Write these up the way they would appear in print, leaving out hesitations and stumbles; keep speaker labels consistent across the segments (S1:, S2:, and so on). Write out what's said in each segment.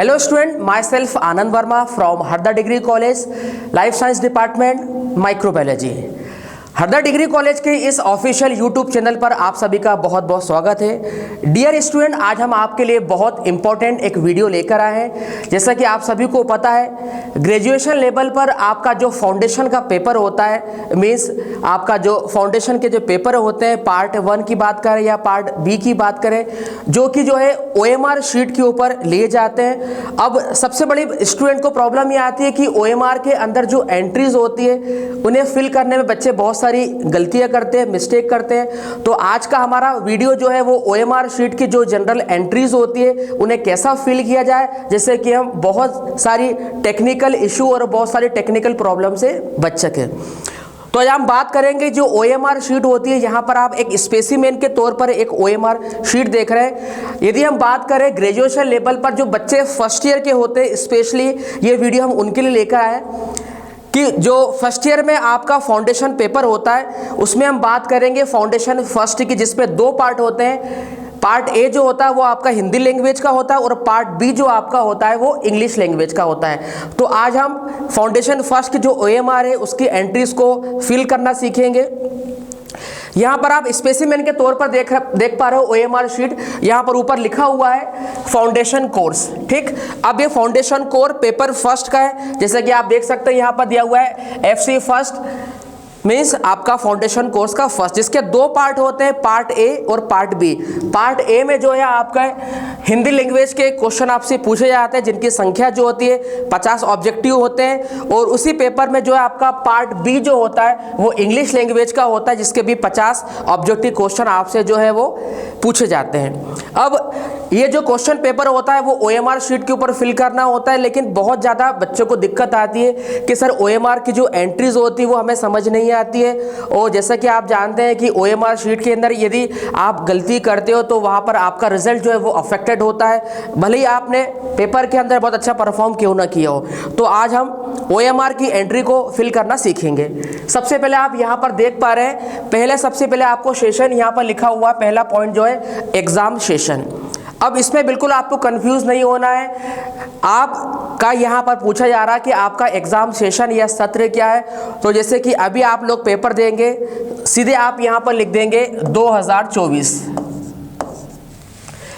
S1: Hello student, myself Anand Verma from Harda Degree College, Life Science Department, Microbiology। Harda degree college के इस official YouTube channel पर आप सभी का बहुत बहुत स्वागत है। डियर स्टूडेंट, आज हम आपके लिए बहुत इंपॉर्टेंट एक वीडियो लेकर आए हैं। जैसा कि आप सभी को पता है, ग्रेजुएशन लेवल पर आपका जो फाउंडेशन का पेपर होता है, मीन्स आपका जो फाउंडेशन के जो पेपर होते हैं, पार्ट 1 की बात करें या पार्ट बी की बात करें, जो कि जो है OMR शीट के ऊपर लिए जाते हैं। अब सबसे बड़ी स्टूडेंट को प्रॉब्लम ये आती है कि OMR के अंदर जो एंट्रीज होती है उन्हें फिल करने में बच्चे बहुत सारी गलतियां करते हैं, मिस्टेक करते हैं। तो आज का हमारा वीडियो जो है वो OMR शीट की जो जनरल एंट्रीज होती है उन्हें कैसा फिल किया जाए, जिससे कि हम बहुत सारी टेक्निकल इशू और बहुत सारी टेक्निकल प्रॉब्लम से बच सकें। तो आज हम बात करेंगे जो OMR शीट होती है। यहाँ पर आप एक स्पेसिमेन के तौर पर एक OMR शीट देख रहे हैं। यदि हम बात करें ग्रेजुएशन लेवल पर जो बच्चे फर्स्ट ईयर के होते हैं, स्पेशली ये वीडियो हम उनके लिए लेकर आए कि जो फर्स्ट ईयर में आपका फाउंडेशन पेपर होता है उसमें हम बात करेंगे फाउंडेशन फर्स्ट की, जिसमें 2 पार्ट होते हैं। पार्ट ए जो होता है वो आपका हिंदी लैंग्वेज का होता है और पार्ट बी जो आपका होता है वो इंग्लिश लैंग्वेज का होता है। तो आज हम फाउंडेशन फर्स्ट की जो OMR है उसकी एंट्रीज को फिल करना सीखेंगे। यहाँ पर आप स्पेसिमेन के तौर पर देख पा रहे हो OMR शीट। यहाँ पर ऊपर लिखा हुआ है फाउंडेशन कोर्स, ठीक। अब ये फाउंडेशन कोर पेपर फर्स्ट का है, जैसे कि आप देख सकते हैं यहाँ पर दिया हुआ है FC फर्स्ट, मीन्स आपका फाउंडेशन कोर्स का फर्स्ट, जिसके 2 पार्ट होते हैं, पार्ट ए और पार्ट बी। पार्ट ए में जो है आपका हिंदी लैंग्वेज के क्वेश्चन आपसे पूछे जाते हैं, जिनकी संख्या जो होती है 50 ऑब्जेक्टिव होते हैं। और उसी पेपर में जो है आपका पार्ट बी जो होता है वो इंग्लिश लैंग्वेज का होता है, जिसके भी 50 ऑब्जेक्टिव क्वेश्चन आपसे जो है वो पूछे जाते हैं। अब ये जो क्वेश्चन पेपर होता है वो OMR शीट के ऊपर फिल करना होता है, लेकिन बहुत ज़्यादा बच्चों को दिक्कत आती है कि सर OMR की जो एंट्रीज होती है वो हमें समझ नहीं आती है। और जैसा कि आप जानते हैं कि OMR शीट के अंदर यदि आप गलती करते हो तो वहाँ पर आपका रिजल्ट जो है वो अफेक्टेड होता है, भले ही आपने पेपर के अंदर बहुत अच्छा परफॉर्म क्यों ना किया हो। तो आज हम OMR की एंट्री को फिल करना सीखेंगे। सबसे पहले आप यहाँ पर देख पा रहे हैं, सबसे पहले आपको सेशन यहाँ पर लिखा हुआ, पहला पॉइंट जो है एग्जाम सेशन। अब इसमें बिल्कुल आपको कंफ्यूज नहीं होना है। आपका यहाँ पर पूछा जा रहा है कि आपका एग्जाम सेशन या सत्र क्या है। तो जैसे कि अभी आप लोग पेपर देंगे, सीधे आप यहाँ पर लिख देंगे 2024।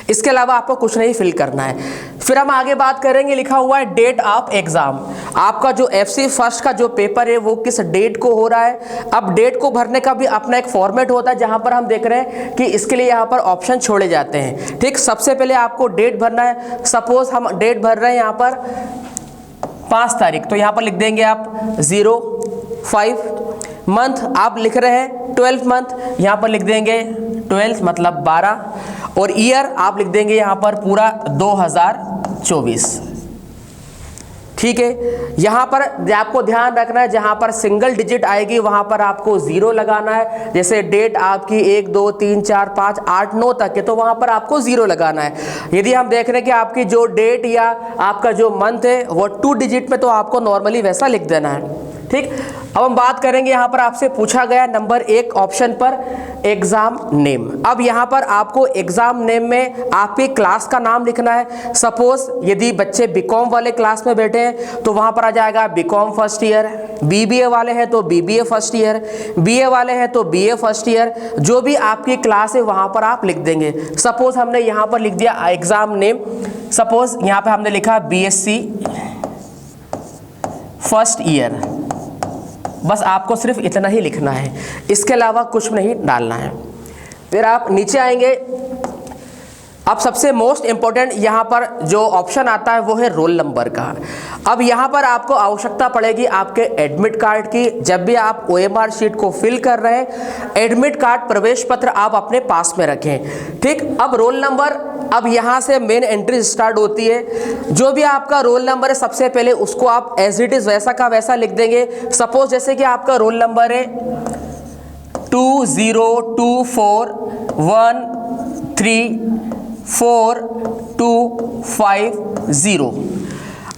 S1: इसके अलावा आपको कुछ नहीं फिल करना है। फिर हम आगे बात करेंगे, लिखा हुआ है डेट ऑफ एग्जाम। आपका जो FC फर्स्ट का जो पेपर है वो किस डेट को हो रहा है। अब डेट को भरने का भी अपना एक फॉर्मेट होता है, जहां पर हम देख रहे हैं कि इसके लिए यहाँ पर ऑप्शन छोड़े जाते हैं, ठीक। सबसे पहले आपको डेट भरना है। सपोज हम डेट भर रहे हैं यहाँ पर 5 तारीख, तो यहाँ पर लिख देंगे आप 05। मंथ आप लिख रहे हैं 12 मंथ, यहाँ पर लिख देंगे 12 मतलब 12। और ईयर आप लिख देंगे यहाँ पर पूरा 2024, ठीक है। यहाँ पर आपको ध्यान रखना है, जहाँ पर सिंगल डिजिट आएगी वहाँ पर आपको 0 लगाना है। जैसे डेट आपकी 1 2 3 4 5 8 9 तक है तो वहाँ पर आपको 0 लगाना है। यदि हम देख रहे हैं कि आपकी जो डेट या आपका जो मंथ है वो 2 डिजिट में, तो आपको नॉर्मली वैसा लिख देना है, ठीक। अब हम बात करेंगे, यहाँ पर आपसे पूछा गया नंबर 1 ऑप्शन पर एग्जाम नेम। अब यहाँ पर आपको एग्जाम नेम में आपकी क्लास का नाम लिखना है। सपोज यदि बच्चे BCom वाले क्लास में बैठे हैं तो वहाँ पर आ जाएगा BCom फर्स्ट ईयर, BBA वाले हैं तो BBA फर्स्ट ईयर, BA वाले हैं तो BA फर्स्ट ईयर। जो भी आपकी क्लास है वहाँ पर आप लिख देंगे। सपोज हमने यहाँ पर लिख दिया एग्जाम नेम, सपोज यहाँ पर हमने लिखा BSc फर्स्ट ईयर। बस आपको सिर्फ इतना ही लिखना है, इसके अलावा कुछ नहीं डालना है। फिर आप नीचे आएंगे। अब सबसे मोस्ट इंपॉर्टेंट यहाँ पर जो ऑप्शन आता है वो है रोल नंबर का। अब यहाँ पर आपको आवश्यकता पड़ेगी आपके एडमिट कार्ड की। जब भी आप OMR शीट को फिल कर रहे हैं, एडमिट कार्ड प्रवेश पत्र आप अपने पास में रखें, ठीक। अब रोल नंबर, अब यहाँ से मेन एंट्री स्टार्ट होती है। जो भी आपका रोल नंबर है सबसे पहले उसको आप एज इट इज वैसा का वैसा लिख देंगे। सपोज जैसे कि आपका रोल नंबर है 20241342550।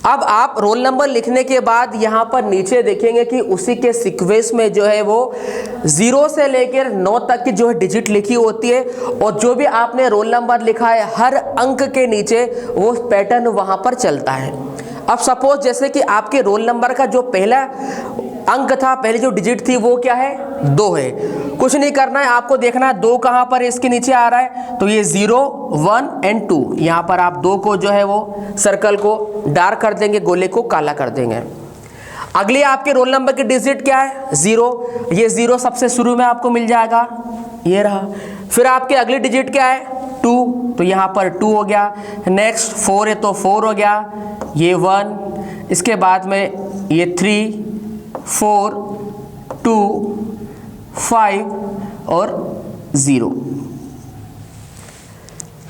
S1: अब आप रोल नंबर लिखने के बाद यहाँ पर नीचे देखेंगे कि उसी के सीक्वेंस में जो है वो 0 से लेकर 9 तक की जो है डिजिट लिखी होती है, और जो भी आपने रोल नंबर लिखा है हर अंक के नीचे वो पैटर्न वहाँ पर चलता है। अब सपोज जैसे कि आपके रोल नंबर का जो पहला अंक था, पहली जो डिजिट थी वो क्या है, 2 है। कुछ नहीं करना है, आपको देखना है 2 कहाँ पर इसके नीचे आ रहा है, तो ये 0, 1 एंड 2, यहाँ पर आप 2 को जो है वो सर्कल को डार्क कर देंगे, गोले को काला कर देंगे। अगली आपके रोल नंबर की डिजिट क्या है, 0, ये 0 सबसे शुरू में आपको मिल जाएगा, ये रहा। फिर आपके अगली डिजिट क्या है, 2, तो यहाँ पर 2 हो गया। नेक्स्ट 4 है तो 4 हो गया, ये 1, इसके बाद में ये 3, 4, 2, 5 और 0।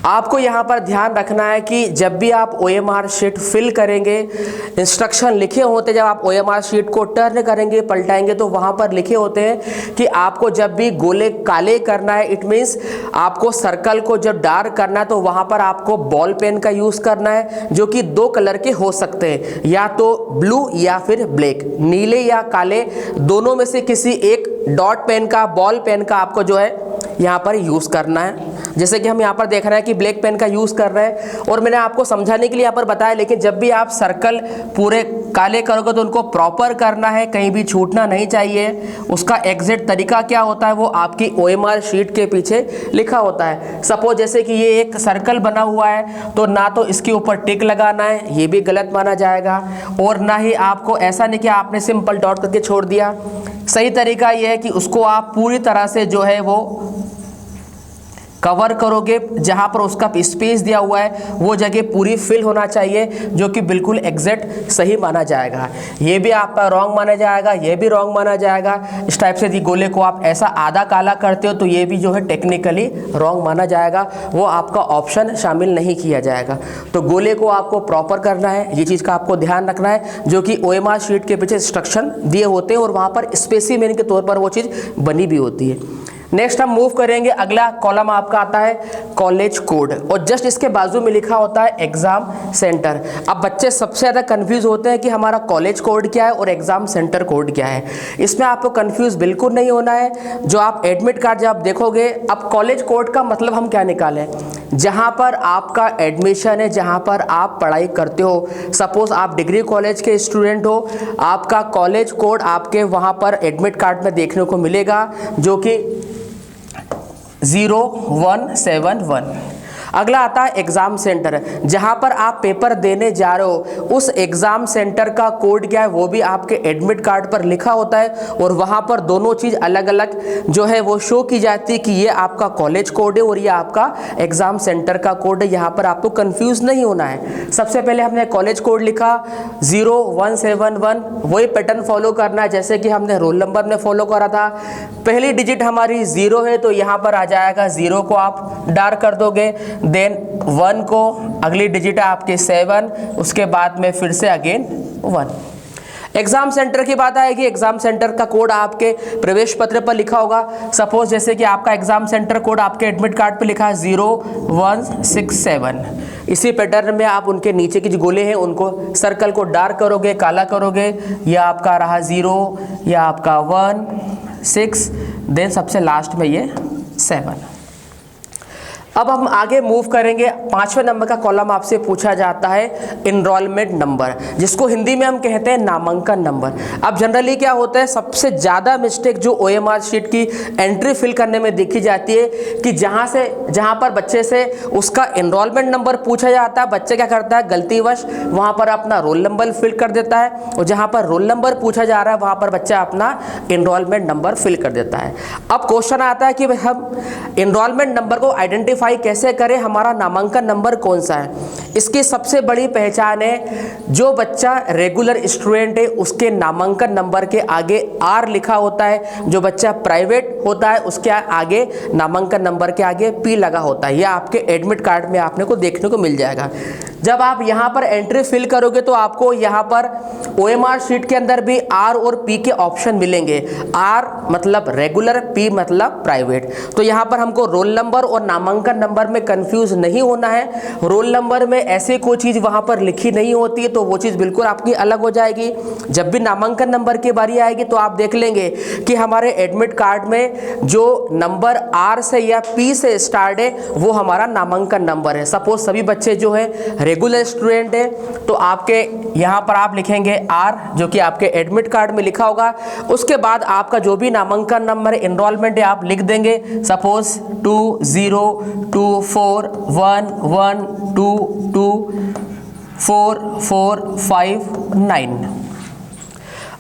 S1: आपको यहाँ पर ध्यान रखना है कि जब भी आप OMR शीट फिल करेंगे, इंस्ट्रक्शन लिखे होते हैं, जब आप OMR शीट को टर्न करेंगे, पलटाएंगे, तो वहाँ पर लिखे होते हैं कि आपको जब भी गोले काले करना है, इट मीन्स आपको सर्कल को जब डार्क करना है तो वहाँ पर आपको बॉल पेन का यूज़ करना है, जो कि 2 कलर के हो सकते हैं, या तो ब्लू या फिर ब्लैक, नीले या काले, दोनों में से किसी एक डॉट पेन का, बॉल पेन का आपको जो है यहाँ पर यूज़ करना है। जैसे कि हम यहाँ पर देख रहे हैं कि ब्लैक पेन का यूज़ कर रहे हैं, और मैंने आपको समझाने के लिए यहाँ पर बताया, लेकिन जब भी आप सर्कल पूरे काले करोगे तो उनको प्रॉपर करना है, कहीं भी छूटना नहीं चाहिए। उसका एग्जैक्ट तरीका क्या होता है वो आपकी OMR शीट के पीछे लिखा होता है। सपोज जैसे कि ये एक सर्कल बना हुआ है, तो ना तो इसके ऊपर टिक लगाना है, ये भी गलत माना जाएगा, और ना ही आपको ऐसा नहीं कि आपने सिंपल डॉट करके छोड़ दिया। सही तरीका ये है कि उसको आप पूरी तरह से जो है वो कवर करोगे, जहां पर उसका स्पेस दिया हुआ है वो जगह पूरी फिल होना चाहिए, जो कि बिल्कुल एग्जैक्ट सही माना जाएगा। ये भी आपका रॉन्ग माना जाएगा, ये भी रॉन्ग माना जाएगा। इस टाइप से यदि गोले को आप ऐसा आधा काला करते हो तो ये भी जो है टेक्निकली रॉन्ग माना जाएगा, वो आपका ऑप्शन शामिल नहीं किया जाएगा। तो गोले को आपको प्रॉपर करना है, ये चीज़ का आपको ध्यान रखना है, जो कि OMR शीट के पीछे इंस्ट्रक्शन दिए होते हैं और वहाँ पर स्पेसिमेन के तौर पर वो चीज़ बनी भी होती है। नेक्स्ट हम मूव करेंगे, अगला कॉलम आपका आता है कॉलेज कोड, और जस्ट इसके बाजू में लिखा होता है एग्जाम सेंटर। अब बच्चे सबसे ज़्यादा कंफ्यूज होते हैं कि हमारा कॉलेज कोड क्या है और एग्जाम सेंटर कोड क्या है। इसमें आपको कंफ्यूज बिल्कुल नहीं होना है। जो आप एडमिट कार्ड जब देखोगे, अब कॉलेज कोड का मतलब हम क्या निकालें, जहाँ पर आपका एडमिशन है, जहाँ पर आप पढ़ाई करते हो। सपोज आप डिग्री कॉलेज के स्टूडेंट हो, आपका कॉलेज कोड आपके वहाँ पर एडमिट कार्ड में देखने को मिलेगा, जो कि 0171। अगला आता है एग्जाम सेंटर, जहां पर आप पेपर देने जा रहे हो, उस एग्जाम सेंटर का कोड क्या है वो भी आपके एडमिट कार्ड पर लिखा होता है, और वहां पर दोनों चीज़ अलग अलग जो है वो शो की जाती है कि ये आपका कॉलेज कोड है और ये आपका एग्जाम सेंटर का कोड है। यहाँ पर आपको कंफ्यूज नहीं होना है। सबसे पहले हमने कॉलेज कोड लिखा 0171, वही पैटर्न फॉलो करना है जैसे कि हमने रोल नंबर में फॉलो करा था। पहली डिजिट हमारी 0 है, तो यहाँ पर आ जाएगा 0 को आप डार्क कर दोगे, देन 1 को, अगली डिजिट है आपके 7, उसके बाद में फिर से अगेन 1। एग्जाम सेंटर की बात आएगी, एग्जाम सेंटर का कोड आपके प्रवेश पत्र पर लिखा होगा। सपोज जैसे कि आपका एग्जाम सेंटर कोड आपके एडमिट कार्ड पर लिखा है 0167। इसी पैटर्न में आप उनके नीचे की जो गोले हैं उनको सर्कल को डार्क करोगे, काला करोगे। यह आपका रहा 0, यह आपका 1, 6, देन सबसे लास्ट में ये 7। अब हम आगे मूव करेंगे। 5वें नंबर का कॉलम आपसे पूछा जाता है इनरोलमेंट नंबर, जिसको हिंदी में हम कहते हैं नामांकन नंबर। अब जनरली क्या होता है, सबसे ज़्यादा मिस्टेक जो OMR शीट की एंट्री फिल करने में देखी जाती है कि जहाँ पर बच्चे से उसका इनरोलमेंट नंबर पूछा जाता है, बच्चे क्या करता है गलतीवश वहाँ पर अपना रोल नंबर फिल कर देता है, और जहाँ पर रोल नंबर पूछा जा रहा है वहाँ पर बच्चा अपना इनरोलमेंट नंबर फिल कर देता है। अब क्वेश्चन आता है कि भाई हम इनरोलमेंट नंबर को आइडेंटिफाई कैसे करें, हमारा नामांकन नंबर कौन सा है। इसकी सबसे बड़ी पहचान है, जो बच्चा रेगुलर स्टूडेंट है उसके नामांकन नंबर के आगे R लिखा होता है, जो बच्चा प्राइवेट होता है उसके आगे नामांकन नंबर के आगे P लगा होता है। यह आपके एडमिट कार्ड में आपने को देखने को मिल जाएगा। जब आप यहाँ पर एंट्री फिल करोगे तो आपको यहाँ पर OMR शीट के अंदर भी R और P के ऑप्शन मिलेंगे। R मतलब रेगुलर, P मतलब प्राइवेट। तो यहाँ पर हमको रोल नंबर और नामांकन नंबर में कंफ्यूज नहीं होना है। रोल नंबर में ऐसे कोई चीज़ वहाँ पर लिखी नहीं होती है तो वो चीज़ बिल्कुल आपकी अलग हो जाएगी। जब भी नामांकन नंबर की बारी आएगी तो आप देख लेंगे कि हमारे एडमिट कार्ड में जो नंबर आर से या पी से स्टार्ट है वो हमारा नामांकन नंबर है। सपोज सभी बच्चे जो है रेगुलर स्टूडेंट है तो आपके यहाँ पर आप लिखेंगे आर, जो कि आपके एडमिट कार्ड में लिखा होगा। उसके बाद आपका जो भी नामांकन नंबर है, एनरोलमेंट है, आप लिख देंगे सपोज 2024122459।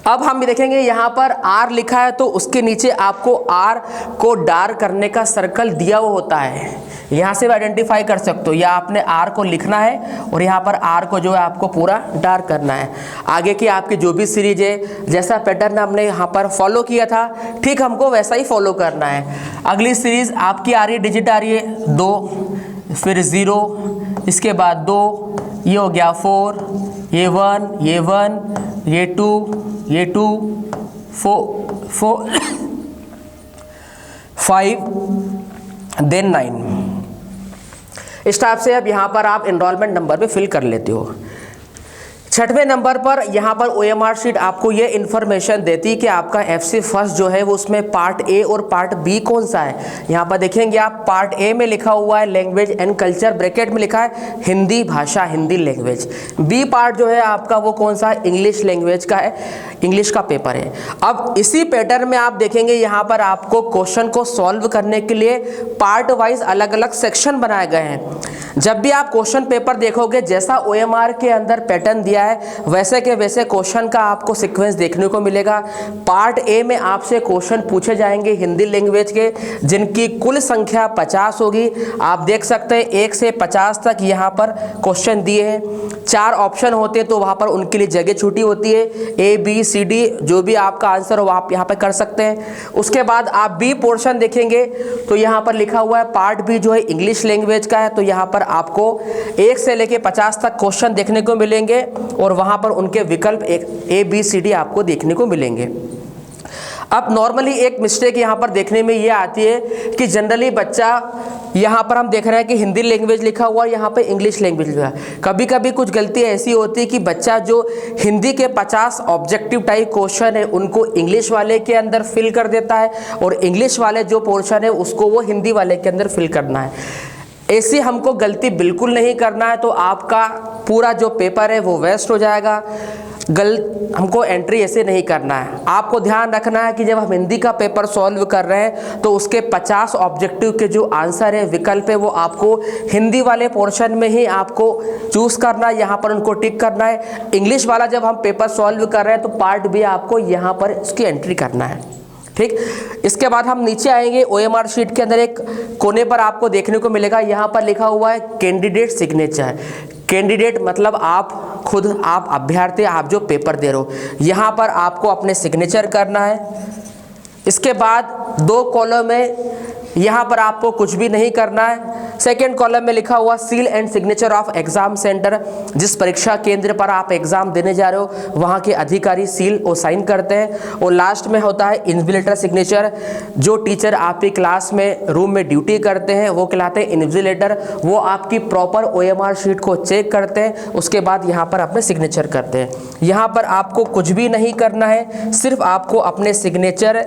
S1: अब हम देखेंगे यहाँ पर आर लिखा है तो उसके नीचे आपको आर को डार्क करने का सर्कल दिया हुआ होता है, यहाँ से भी आइडेंटिफाई कर सकते हो। या आपने आर को लिखना है और यहाँ पर आर को जो है आपको पूरा डार्क करना है। आगे की आपकी जो भी सीरीज है, जैसा पैटर्न हमने यहाँ पर फॉलो किया था ठीक हमको वैसा ही फॉलो करना है। अगली सीरीज आपकी आ रही है, डिजिट आ रही है 2, फिर 0, इसके बाद 2, ये हो गया 4, ये 1, ये 1, ये 2, ये 2, 4, 5, देन 9। इस टाइप से अब यहाँ पर आप एनरोलमेंट नंबर पे फिल कर लेते हो। 6वें नंबर पर यहाँ पर OMR शीट आपको ये इन्फॉर्मेशन देती है कि आपका FC फर्स्ट जो है वो उसमें पार्ट ए और पार्ट बी कौन सा है। यहाँ पर देखेंगे आप पार्ट ए में लिखा हुआ है लैंग्वेज एंड कल्चर, ब्रैकेट में लिखा है हिंदी भाषा, हिंदी लैंग्वेज। बी पार्ट जो है आपका वो कौन सा है, इंग्लिश लैंग्वेज का है, इंग्लिश का पेपर है। अब इसी पैटर्न में आप देखेंगे यहाँ पर आपको क्वेश्चन को सॉल्व करने के लिए पार्ट वाइज अलग अलग सेक्शन बनाए गए हैं। जब भी आप क्वेश्चन पेपर देखोगे, जैसा OMR के अंदर पैटर्न दिया है वैसे के वैसे क्वेश्चन का आपको सीक्वेंस देखने को मिलेगा। पार्ट ए में आपसे क्वेश्चन पूछे जाएंगे हिंदी लैंग्वेज के, जिनकी कुल संख्या 50 होगी। आप देख सकते हैं 1 से 50 तक यहाँ पर क्वेश्चन दिए हैं। 4 ऑप्शन होते हैं तो वहाँ पर उनके लिए जगह छुट्टी होती है, A B C D, जो भी आपका आंसर हो आप यहाँ पर कर सकते हैं। उसके बाद आप बी पोर्शन देखेंगे तो यहाँ पर लिखा हुआ है पार्ट बी जो है इंग्लिश लैंग्वेज का है, तो यहाँ पर आपको 1 से लेके 50 तक क्वेश्चन देखने को मिलेंगे और वहाँ पर उनके विकल्प A B C D आपको देखने को मिलेंगे। अब नॉर्मली एक मिस्टेक यहाँ पर देखने में ये आती है कि जनरली बच्चा यहाँ पर हम देख रहे हैं कि हिंदी लैंग्वेज लिखा हुआ है, यहाँ पे इंग्लिश लैंग्वेज लिखा है। कभी कभी कुछ गलती ऐसी होती है कि बच्चा जो हिंदी के 50 ऑब्जेक्टिव टाइप क्वेश्चन है उनको इंग्लिश वाले के अंदर फिल कर देता है और इंग्लिश वाले जो पोर्शन है उसको वो हिंदी वाले के अंदर फिल करना है। ऐसी हमको गलती बिल्कुल नहीं करना है, तो आपका पूरा जो पेपर है वो वेस्ट हो जाएगा। हमको एंट्री ऐसे नहीं करना है। आपको ध्यान रखना है कि जब हम हिंदी का पेपर सॉल्व कर रहे हैं तो उसके 50 ऑब्जेक्टिव के जो आंसर है, विकल्प है, वो आपको हिंदी वाले पोर्शन में ही आपको चूज़ करना है, यहाँ पर उनको टिक करना है। इंग्लिश वाला जब हम पेपर सॉल्व कर रहे हैं तो पार्ट भी आपको यहाँ पर इसकी एंट्री करना है, ठीक। इसके बाद हम नीचे आएंगे। OMR शीट के अंदर एक कोने पर आपको देखने को मिलेगा, यहाँ पर लिखा हुआ है कैंडिडेट सिग्नेचर। कैंडिडेट मतलब आप खुद, आप अभ्यर्थी, आप जो पेपर दे रहे हो, यहाँ पर आपको अपने सिग्नेचर करना है। इसके बाद 2 कॉलम में यहाँ पर आपको कुछ भी नहीं करना है। सेकेंड कॉलम में लिखा हुआ seal and signature of exam centre, जिस परीक्षा केंद्र पर आप एग्जाम देने जा रहे हो वहाँ के अधिकारी सील और साइन करते हैं। और लास्ट में होता है इन्विजिलेटर सिग्नेचर, जो टीचर आपकी क्लास में रूम में ड्यूटी करते हैं वो कहलाते हैं इन्विजिलेटर। वो आपकी प्रॉपर OMR शीट को चेक करते हैं, उसके बाद यहाँ पर अपने सिग्नेचर करते हैं। यहाँ पर आपको कुछ भी नहीं करना है, सिर्फ आपको अपने सिग्नेचर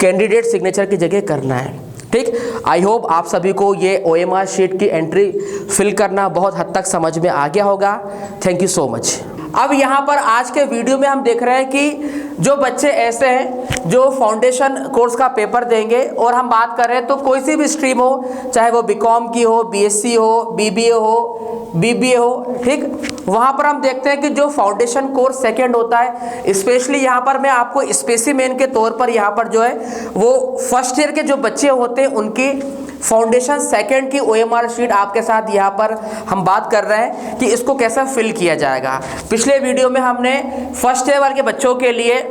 S1: कैंडिडेट सिग्नेचर की जगह करना है, ठीक। आई होप आप सभी को ये OMR शीट की एंट्री फिल करना बहुत हद तक समझ में आ गया होगा। Thank you so much. अब यहाँ पर आज के वीडियो में हम देख रहे हैं कि जो बच्चे ऐसे हैं जो फाउंडेशन कोर्स का पेपर देंगे, और हम बात कर रहे हैं तो कोई सी भी स्ट्रीम हो, चाहे वो BCom की हो, BSc हो, BBA हो, BBA हो, ठीक। वहाँ पर हम देखते हैं कि जो फाउंडेशन कोर्स सेकंड होता है, स्पेशली यहाँ पर मैं आपको स्पेसिमेन के तौर पर यहाँ पर जो है वो फर्स्ट ईयर के जो बच्चे होते हैं उनकी फाउंडेशन सेकंड की OMR शीट आपके साथ यहाँ पर हम बात कर रहे हैं कि इसको कैसा फिल किया जाएगा। पिछले वीडियो में हमने फर्स्ट ईयर के बच्चों के लिए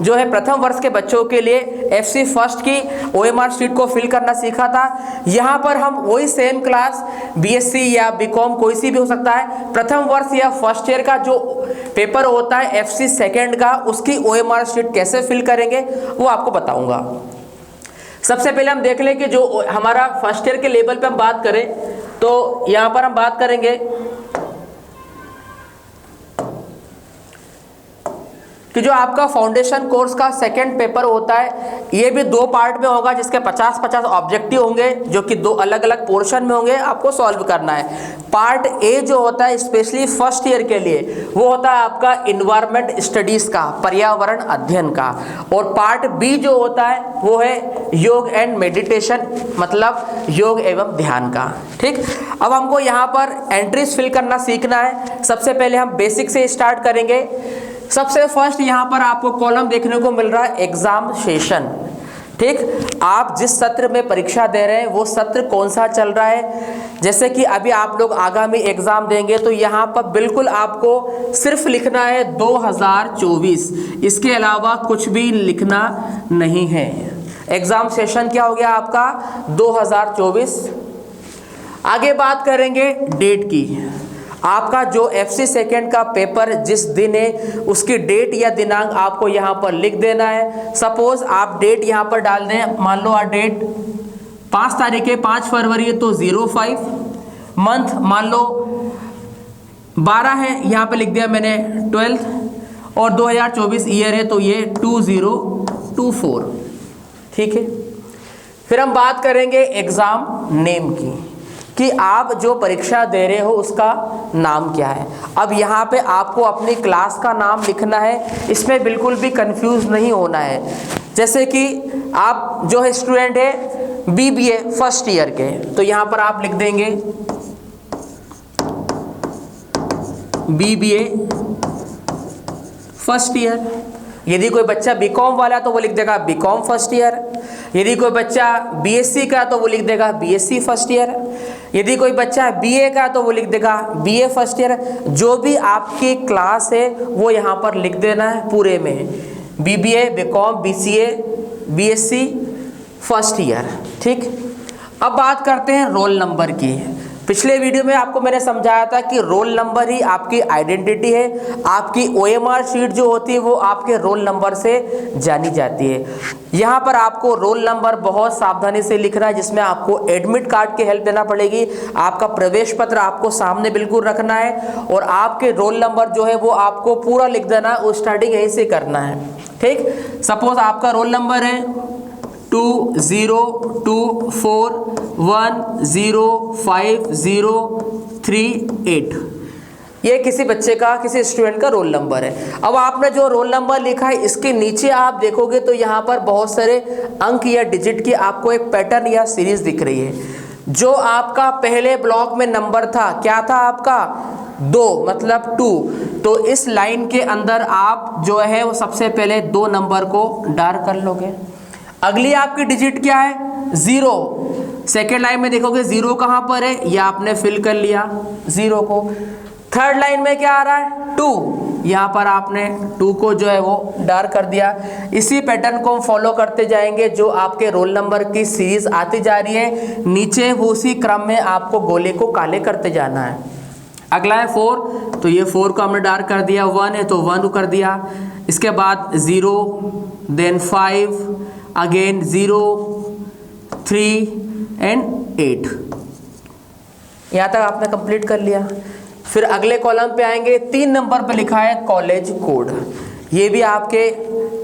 S1: जो है प्रथम वर्ष के बच्चों के लिए FC फर्स्ट की OMR शीट को फिल करना सीखा था। यहाँ पर हम वही सेम क्लास BSc या BCom कोई सी भी हो सकता है, प्रथम वर्ष या फर्स्ट ईयर का जो पेपर होता है FC सेकेंड का, उसकी OMR शीट कैसे फिल करेंगे वो आपको बताऊँगा। सबसे पहले हम देख लें कि जो हमारा फर्स्ट ईयर के लेवल पे हम बात करें तो यहाँ पर हम बात करेंगे कि जो आपका फाउंडेशन कोर्स का सेकंड पेपर होता है ये भी 2 पार्ट में होगा, जिसके 50-50 ऑब्जेक्टिव होंगे जो कि 2 अलग अलग पोर्शन में होंगे, आपको सॉल्व करना है। पार्ट ए जो होता है स्पेशली फर्स्ट ईयर के लिए वो होता है आपका इन्वायरमेंट स्टडीज का, पर्यावरण अध्ययन का, और पार्ट बी जो होता है वो है योग एंड मेडिटेशन, मतलब योग एवं ध्यान का। ठीक, अब हमको यहाँ पर एंट्रीज फिल करना सीखना है। सबसे पहले हम बेसिक से स्टार्ट करेंगे। सबसे फर्स्ट यहाँ पर आपको कॉलम देखने को मिल रहा है एग्जाम सेशन। ठीक, आप जिस सत्र में परीक्षा दे रहे हैं वो सत्र कौन सा चल रहा है। जैसे कि अभी आप लोग आगामी एग्जाम देंगे तो यहाँ पर बिल्कुल आपको सिर्फ लिखना है 2024, इसके अलावा कुछ भी लिखना नहीं है। एग्जाम सेशन क्या हो गया आपका 2024। आगे बात करेंगे डेट की। आपका जो FC सेकेंड का पेपर जिस दिन है उसकी डेट या दिनांक आपको यहाँ पर लिख देना है। सपोज आप डेट यहाँ पर डाल दें, मान लो डेट 5 तारीख है, 5 फरवरी है तो 05, मंथ मान लो 12 है, यहाँ पे लिख दिया मैंने 12, और 2024 ईयर है तो ये 2024। ठीक है, फिर हम बात करेंगे एग्जाम नेम की कि आप जो परीक्षा दे रहे हो उसका नाम क्या है। अब यहाँ पे आपको अपनी क्लास का नाम लिखना है, इसमें बिल्कुल भी कंफ्यूज नहीं होना है। जैसे कि आप जो है स्टूडेंट है BBA फर्स्ट ईयर के, तो यहाँ पर आप लिख देंगे BBA फर्स्ट ईयर। यदि कोई बच्चा BCom वाला तो वो लिख देगा BCom फर्स्ट ईयर। यदि कोई बच्चा BSc का तो वो लिख देगा BSc फर्स्ट ईयर। यदि कोई बच्चा BA का तो वो लिख देगा BA फर्स्ट ईयर। जो भी आपकी क्लास है वो यहाँ पर लिख देना है पूरे में, BBA, BCom, BCA, BSc first year. ठीक, अब बात करते हैं रोल नंबर की। पिछले वीडियो में आपको मैंने समझाया था कि रोल नंबर ही आपकी आइडेंटिटी है। आपकी OMR शीट जो होती है वो आपके रोल नंबर से जानी जाती है। यहाँ पर आपको रोल नंबर बहुत सावधानी से लिखना है, जिसमें आपको एडमिट कार्ड की हेल्प लेना पड़ेगी। आपका प्रवेश पत्र आपको सामने बिल्कुल रखना है, और आपके रोल नंबर जो है वो आपको पूरा लिख देना है, वो स्टार्टिंग यहीं से करना है। ठीक, सपोज आपका रोल नंबर है 2024105038, ये किसी बच्चे का, किसी स्टूडेंट का रोल नंबर है। अब आपने जो रोल नंबर लिखा है इसके नीचे आप देखोगे तो यहाँ पर बहुत सारे अंक या डिजिट की आपको एक पैटर्न या सीरीज दिख रही है। जो आपका पहले ब्लॉक में नंबर था, क्या था आपका 2, मतलब 2, तो इस लाइन के अंदर आप जो है वो सबसे पहले 2 नंबर को डार्क कर लोगे। अगली आपकी डिजिट क्या है 0, सेकेंड लाइन में देखोगे 0 कहाँ पर है, ये आपने फिल कर लिया 0 को। थर्ड लाइन में क्या आ रहा है 2, यहाँ पर आपने 2 को जो है वो डार्क कर दिया। इसी पैटर्न को हम फॉलो करते जाएंगे, जो आपके रोल नंबर की सीरीज आती जा रही है नीचे वो उसी क्रम में आपको गोले को काले करते जाना है। अगला है 4, तो ये 4 को हमने डार्क कर दिया। 1 है तो 1 को कर दिया। इसके बाद 0, देन 5, अगेन 0, 3 एंड 8। यहाँ तक आपने कंप्लीट कर लिया। फिर अगले कॉलम पे आएंगे, 3 नंबर पे लिखा है कॉलेज कोड। ये भी आपके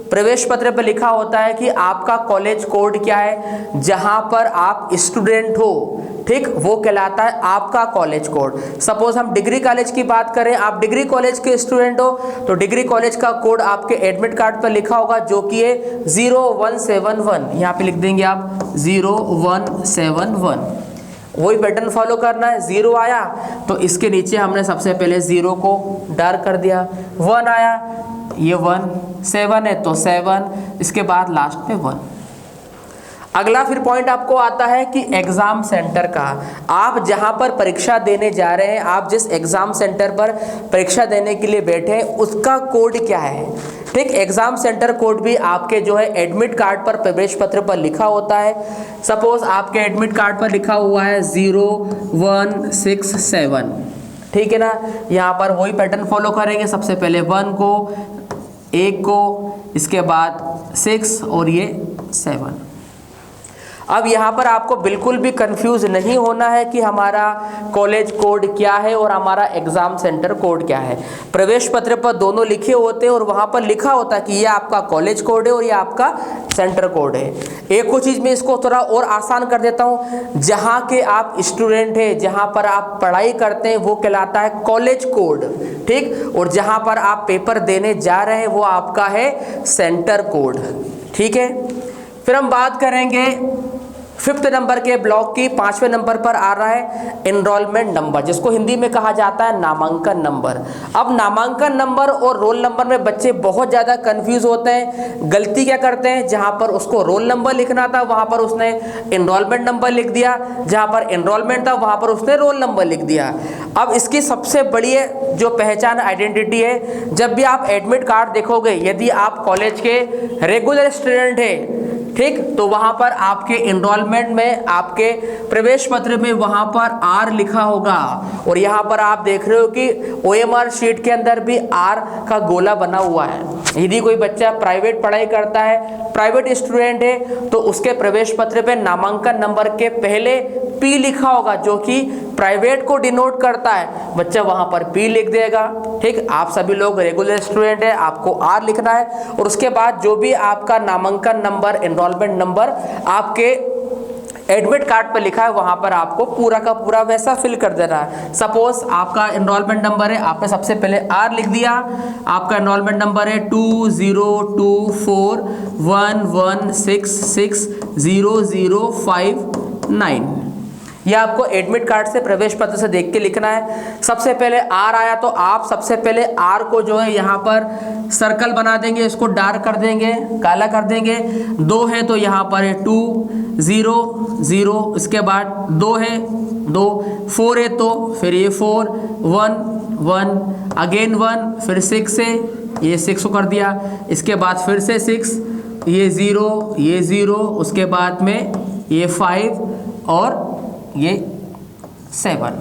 S1: प्रवेश पत्र पे लिखा होता है कि आपका कॉलेज कोड क्या है, जहाँ पर आप स्टूडेंट हो। ठीक, वो कहलाता है आपका कॉलेज कोड। सपोज हम डिग्री कॉलेज की बात करें, आप डिग्री कॉलेज के स्टूडेंट हो तो डिग्री कॉलेज का कोड आपके एडमिट कार्ड पर लिखा होगा, जो कि है 0171। यहाँ पे लिख देंगे आप 0171। वही पैटर्न फॉलो करना है। 0 आया तो इसके नीचे हमने सबसे पहले 0 को डार्क कर दिया। 1 आया, ये 1, 7 है तो 7, इसके बाद लास्ट में 1। अगला फिर पॉइंट आपको आता है कि एग्जाम सेंटर का। आप जहां पर परीक्षा देने जा रहे हैं, आप जिस एग्जाम सेंटर पर परीक्षा देने के लिए बैठे हैं उसका कोड क्या है। ठीक, एग्जाम सेंटर कोड भी आपके जो है एडमिट कार्ड पर, प्रवेश पत्र पर लिखा होता है। सपोज आपके एडमिट कार्ड पर लिखा हुआ है 0167। ठीक है ना, यहाँ पर वही पैटर्न फॉलो करेंगे। सबसे पहले 1 को, 1 को, इसके बाद 6 और ये 7। अब यहाँ पर आपको बिल्कुल भी कंफ्यूज नहीं होना है कि हमारा कॉलेज कोड क्या है और हमारा एग्ज़ाम सेंटर कोड क्या है। प्रवेश पत्र पर दोनों लिखे होते हैं और वहाँ पर लिखा होता है कि ये आपका कॉलेज कोड है और ये आपका सेंटर कोड है। एक और चीज़ मैं इसको थोड़ा और आसान कर देता हूँ, जहाँ के आप स्टूडेंट हैं, जहाँ पर आप पढ़ाई करते हैं, वो कहलाता है कॉलेज कोड, ठीक। और जहाँ पर आप पेपर देने जा रहे हैं वो आपका है सेंटर कोड, ठीक है। फिर हम बात करेंगे 5th नंबर के ब्लॉक की। 5वें नंबर पर आ रहा है एनरोलमेंट नंबर, जिसको हिंदी में कहा जाता है नामांकन नंबर। अब नामांकन नंबर और रोल नंबर में बच्चे बहुत ज़्यादा कंफ्यूज होते हैं। गलती क्या करते हैं, जहां पर उसको रोल नंबर लिखना था वहां पर उसने एनरोलमेंट नंबर लिख दिया, जहां पर एनरोलमेंट था वहां पर उसने रोल नंबर लिख दिया। अब इसकी सबसे बड़ी जो पहचान आइडेंटिटी है, जब भी आप एडमिट कार्ड देखोगे, यदि आप कॉलेज के रेगुलर स्टूडेंट हैं, ठीक, तो वहां पर आपके एनरोलमेंट में, आपके प्रवेश पत्र में वहां पर आर लिखा होगा। और यहां पर आप देख रहे हो कि OMR शीट के अंदर भी आर का गोला बना हुआ है। यदि कोई बच्चा प्राइवेट पढ़ाई करता है, प्राइवेट स्टूडेंट है, तो उसके प्रवेश पत्र पे नामांकन नंबर के पहले P लिखा होगा, जो कि प्राइवेट को डिनोट करता है। बच्चा वहां पर P लिख देगा, ठीक। आप सभी लोग रेगुलर स्टूडेंट है, आपको R लिखना है और उसके बाद जो भी आपका नामांकन नंबर, एनरोलमेंट नंबर आपके एडमिट कार्ड पर लिखा है वहां पर आपको पूरा का पूरा वैसा फिल कर देना है। सपोज आपका एनरोलमेंट नंबर है, आपने सबसे पहले R लिख दिया। आपका एनरोलमेंट नंबर है 202411660059। यह आपको एडमिट कार्ड से, प्रवेश पत्र से देख के लिखना है। सबसे पहले R आया तो आप सबसे पहले R को जो है यहाँ पर सर्कल बना देंगे, इसको डार्क कर देंगे, काला कर देंगे। 2 है तो यहाँ पर है 2 0 0, इसके बाद 2 है 2, 4 है तो फिर ये 4 1 1, अगेन 1, फिर 6 है, ये 6 को कर दिया। इसके बाद फिर से 6, ये 0 ये 0, उसके बाद में ये 5 और ये 7।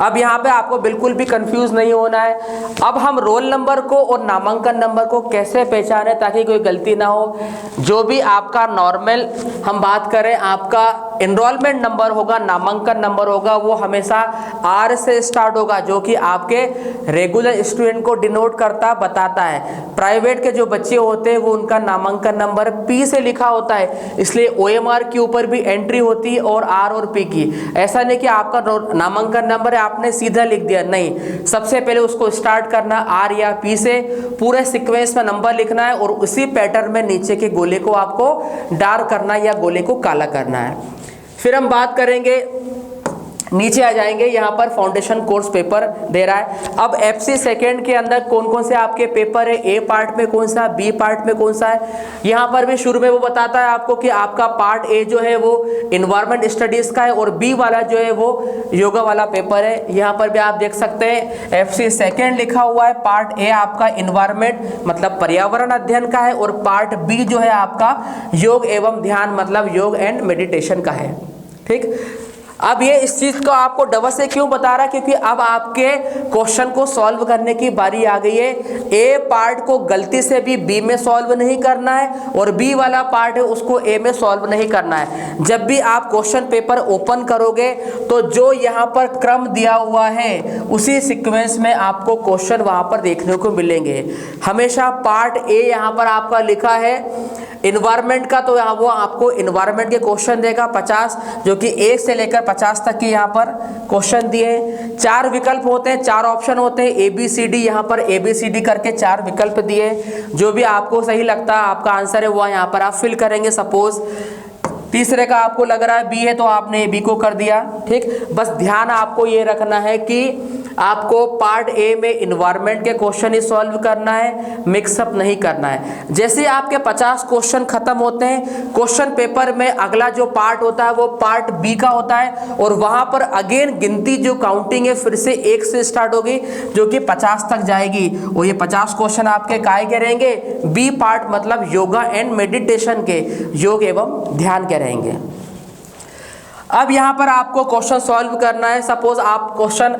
S1: अब यहाँ पे आपको बिल्कुल भी कंफ्यूज नहीं होना है। अब हम रोल नंबर को और नामांकन नंबर को कैसे पहचाने ताकि कोई गलती ना हो। जो भी आपका नॉर्मल हम बात करें, आपका एनरोलमेंट नंबर होगा, नामांकन नंबर होगा, वो हमेशा R से स्टार्ट होगा, जो कि आपके रेगुलर स्टूडेंट को डिनोट करता बताता है। प्राइवेट के जो बच्चे होते हैं वो उनका नामांकन नंबर P से लिखा होता है, इसलिए OMR के ऊपर भी एंट्री होती है और R और P की। ऐसा नहीं कि आपका नामांकन नंबर है आपने सीधा लिख दिया, नहीं, सबसे पहले उसको स्टार्ट करना R या P से, पूरे सीक्वेंस में नंबर लिखना है और उसी पैटर्न में नीचे के गोले को आपको डार्क करना है या गोले को काला करना है। फिर हम बात करेंगे, नीचे आ जाएंगे, यहाँ पर फाउंडेशन कोर्स पेपर दे रहा है। अब FC सेकेंड के अंदर कौन कौन से आपके पेपर है, A पार्ट में कौन सा, B पार्ट में कौन सा है। यहाँ पर भी शुरू में वो बताता है आपको कि आपका पार्ट A जो है वो इन्वायरमेंट स्टडीज का है और B वाला जो है वो योगा वाला पेपर है। यहाँ पर भी आप देख सकते हैं FC सेकेंड लिखा हुआ है। पार्ट A आपका इन्वायरमेंट मतलब पर्यावरण अध्ययन का है और पार्ट B जो है आपका योग एवं ध्यान मतलब योग एंड मेडिटेशन का है, ठीक। अब ये इस चीज को आपको डबल से क्यों बता रहा है, क्योंकि अब आपके क्वेश्चन को सॉल्व करने की बारी आ गई है। ए पार्ट को गलती से भी बी में सॉल्व नहीं करना है और बी वाला पार्ट है उसको ए में सॉल्व नहीं करना है। जब भी आप क्वेश्चन पेपर ओपन करोगे तो जो यहाँ पर क्रम दिया हुआ है उसी सीक्वेंस में आपको क्वेश्चन वहां पर देखने को मिलेंगे। हमेशा पार्ट ए यहाँ पर आपका लिखा है इन्वायरमेंट का, तो यहाँ वो आपको इन्वायरमेंट के क्वेश्चन देगा 50, जो कि 1 से लेकर 50 तक की यहाँ पर क्वेश्चन दिए। 4 विकल्प होते हैं, 4 ऑप्शन होते हैं, ABCD, यहाँ पर ABCD करके 4 विकल्प दिए। जो भी आपको सही लगता है आपका आंसर है वो यहाँ पर आप फिल करेंगे। सपोज तीसरे का आपको लग रहा है बी है तो आपने बी को कर दिया, ठीक। बस ध्यान आपको ये रखना है कि आपको पार्ट ए में इन्वायरमेंट के क्वेश्चन ही सॉल्व करना है, मिक्सअप नहीं करना है। जैसे आपके 50 क्वेश्चन खत्म होते हैं, क्वेश्चन पेपर में अगला जो पार्ट होता है वो पार्ट बी का होता है और वहां पर अगेन गिनती जो काउंटिंग है फिर से 1 से स्टार्ट होगी जो कि 50 तक जाएगी। और ये 50 क्वेश्चन आपके काय के रहेंगे, बी पार्ट मतलब योगा एंड मेडिटेशन के, योग एवं ध्यान के रहेंगे। अब यहाँ पर आपको क्वेश्चन सॉल्व करना है। सपोज आप क्वेश्चन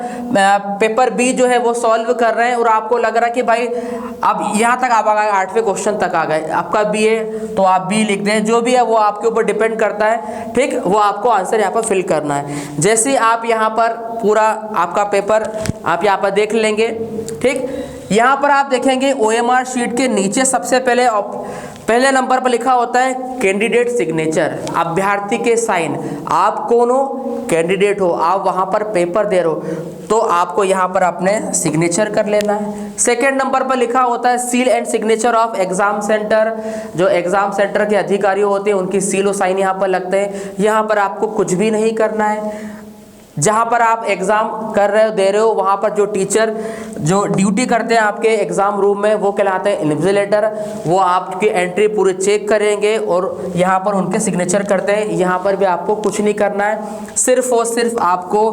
S1: पेपर बी जो है वो सॉल्व कर रहे हैं और आपको लग रहा है कि भाई अब यहाँ तक आप आ गए, 8वें क्वेश्चन तक आ गए, आपका बी है तो आप बी लिख दें, जो भी है वो आपके ऊपर डिपेंड करता है, ठीक। वो आपको आंसर यहाँ पर फिल करना है। जैसे आप यहाँ पर पूरा आपका पेपर आप यहाँ पर देख लेंगे, ठीक। यहाँ पर आप देखेंगे OMR शीट के नीचे सबसे पहले नंबर पर लिखा होता है कैंडिडेट सिग्नेचर, अभ्यर्थी के साइन। आप कौन हो? कैंडिडेट हो, आप वहाँ पर पेपर दे रहे हो तो आपको यहाँ पर अपने सिग्नेचर कर लेना है। सेकेंड नंबर पर लिखा होता है seal and signature of exam centre, जो एग्जाम सेंटर के अधिकारी होते हैं उनकी सील और साइन यहाँ पर लगते हैं। यहाँ पर आपको कुछ भी नहीं करना है। जहाँ पर आप एग्ज़ाम कर रहे हो, दे रहे हो, वहाँ पर जो टीचर जो ड्यूटी करते हैं आपके एग्ज़ाम रूम में वो कहलाते हैं इन्विजिलेटर। वो आपकी एंट्री पूरी चेक करेंगे और यहाँ पर उनके सिग्नेचर करते हैं। यहाँ पर भी आपको कुछ नहीं करना है, सिर्फ और सिर्फ आपको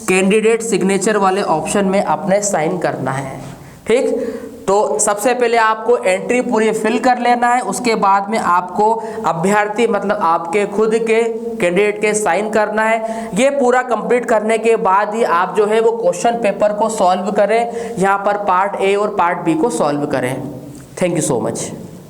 S1: कैंडिडेट सिग्नेचर वाले ऑप्शन में अपने साइन करना है, ठीक। तो सबसे पहले आपको एंट्री पूरी फिल कर लेना है, उसके बाद में आपको अभ्यर्थी मतलब आपके खुद के कैंडिडेट के साइन करना है। ये पूरा कंप्लीट करने के बाद ही आप जो है वो क्वेश्चन पेपर को सॉल्व करें, यहाँ पर पार्ट ए और पार्ट बी को सॉल्व करें। Thank you so much.